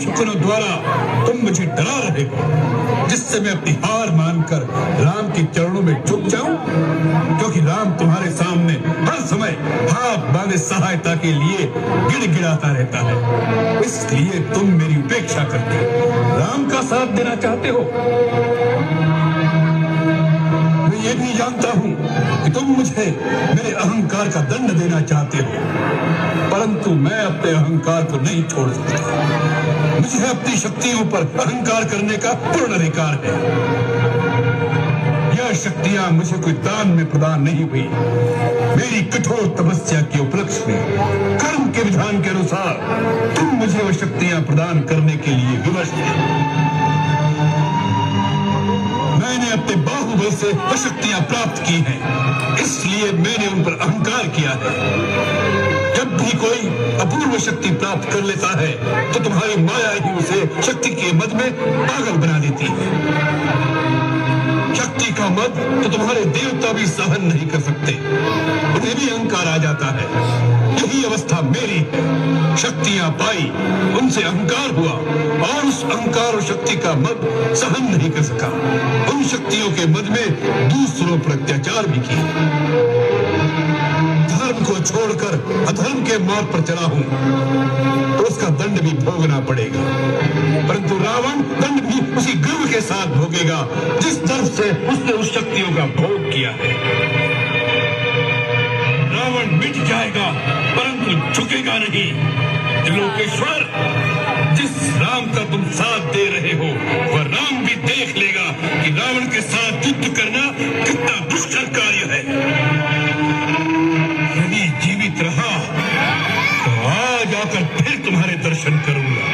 शुक्रों द्वारा तुम मुझे डरा रहे हो, जिससे मैं अपनी हार मानकर राम के चरणों में झुक जाऊं, क्योंकि राम तुम्हारे सामने हर समय हाथ बांधे सहायता के लिए गिड़गिड़ाता रहता है। इसलिए तुम मेरी उपेक्षा करके राम का साथ देना चाहते हो। मैं ये भी जानता हूं कि तुम मुझे मेरे अहंकार का दंड देना चाहते हो, परंतु मैं अपने अहंकार को नहीं छोड़ सकता। मुझे अपनी शक्तियों पर अहंकार करने का पूर्ण अधिकार है। यह शक्तियां मुझे कोई दान में प्रदान नहीं हुई। मेरी कठोर तपस्या के उपलक्ष्य में कर्म के विधान के अनुसार तुम मुझे वह शक्तियां प्रदान करने के लिए विवश थे। मैंने अपने बाहुबल से वह शक्तियां प्राप्त की हैं, इसलिए मैंने उन पर अहंकार किया है। जब भी कोई अपूर्व शक्ति प्राप्त कर लेता है तो तुम्हारी माया ही उसे शक्ति के मद में पागल बना देती है। शक्ति का मद तो तुम्हारे देवता भी सहन नहीं कर सकते, उन्हें भी अहंकार आ जाता है। यही अवस्था मेरी। शक्तियां पाई, उनसे अहंकार हुआ और उस अहंकार और शक्ति का मद सहन नहीं कर सका। उन शक्तियों के मद में दूसरों पर अत्याचार भी किए। धर्म को छोड़कर अधर्म के मार्ग पर चला हूं तो उसका दंड भी भोगना पड़ेगा, परंतु रावण दंड भी उसी गर्व के साथ भोगेगा जिस तरफ से उसने उस शक्तियों का भोग किया है। रावण मिट जाएगा परंतु झुकेगा नहीं। त्रिलोकेश्वर, जिस राम का तुम साथ दे रहे हो वह राम भी देख लेगा कि रावण के साथ युद्ध करना कितना दुष्कर कार्य है। यदि जीवित रहा तो आज आकर फिर तुम्हारे दर्शन करूंगा।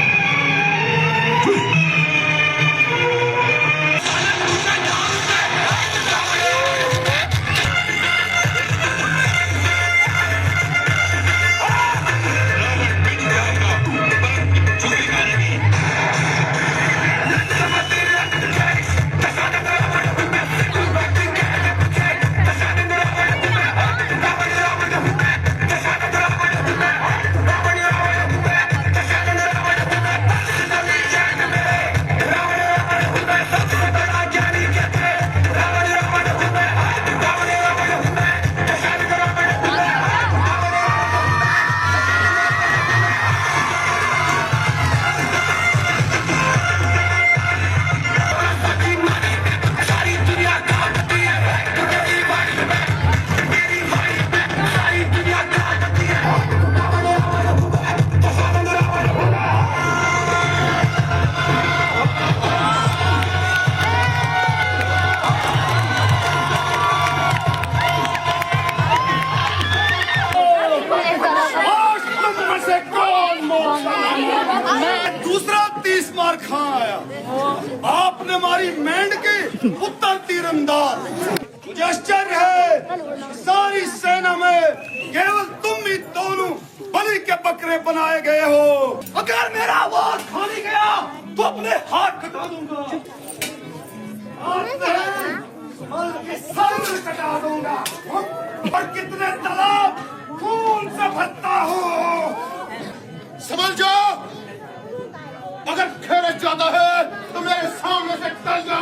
दूसरा 30 मार खा आया। आपने मारी मेंढकी, उत्तर तीरंदाज। मुझे आश्चर्य है, सारी सेना में केवल तुम ही दोनों बलि के बकरे बनाए गए हो। अगर मेरा वार खाली गया तो अपने हाथ कटा दूंगा, बल्कि सर कटा दूंगा। और कितने तालाब खून से भरता हूँ। समझ जाओ, अगर खेल जाता है तो मेरे सामने से टल जा।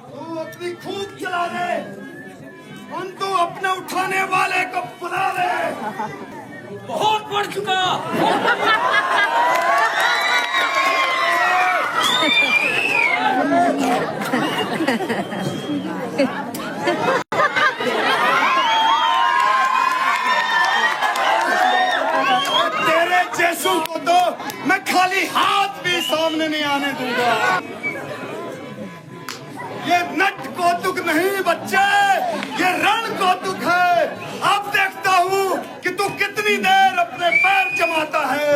तू अपनी खूब चला दे, तू अपने उठाने वाले को बुला ले। बहुत बढ़ चुका। तेरे जैसों को तो मैं खाली हाथ भी सामने नहीं आने दूंगा। ये नट कौतुक नहीं बच्चे, ये रण कौतुक है। अब देखता हूँ कि तू कितनी देर अपने पैर जमाता है।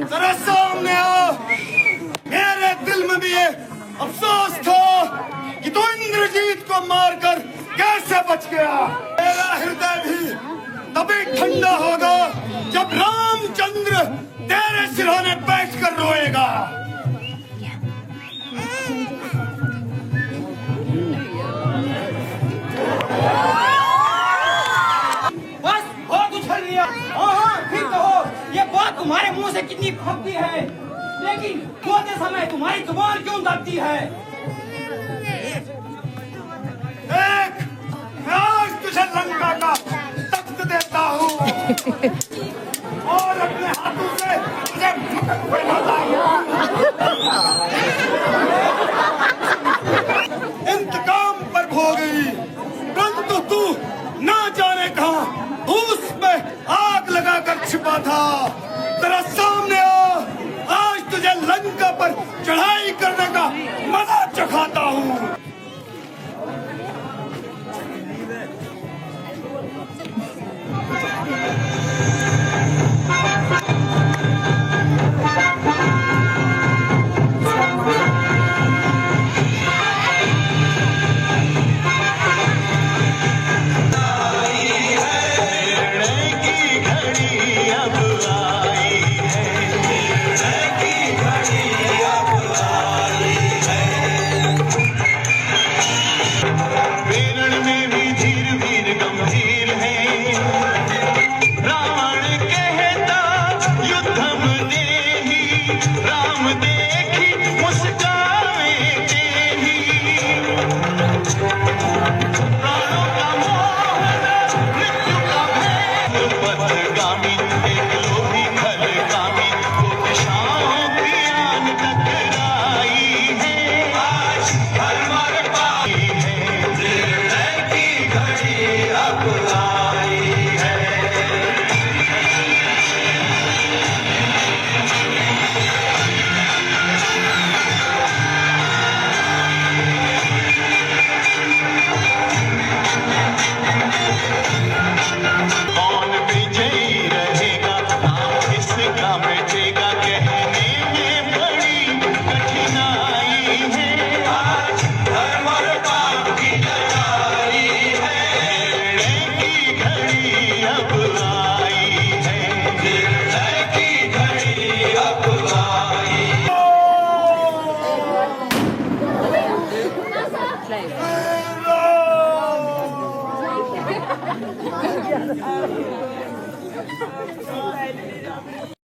जरा सामने आओ। मेरे दिल में भी ये अफसोस था कि तू इंद्रजीत को मारकर कैसे गया। मेरा हृदय भी तभी ठंडा होगा जब रामचंद्र तेरे सिरहाने बैठकर रोएगा। बस बहुत उछल लिया। हाँ, फिर कहो ये बात तुम्हारे मुंह से कितनी फटती है, लेकिन बोलते समय तुम्हारी जुबान क्यों दबती है? एक मैं आज तुझे लंका का तख्त देता हूँ और अपने हाथों से तुझे मटक पहनाता हूँ। इंतकाम पर खो गई, परंतु तू ना जाने कहां धूस में आग लगाकर छिपा था। तेरा सामने आ, आज तुझे लंका पर चढ़ाई करने का मजा चखाता हूँ।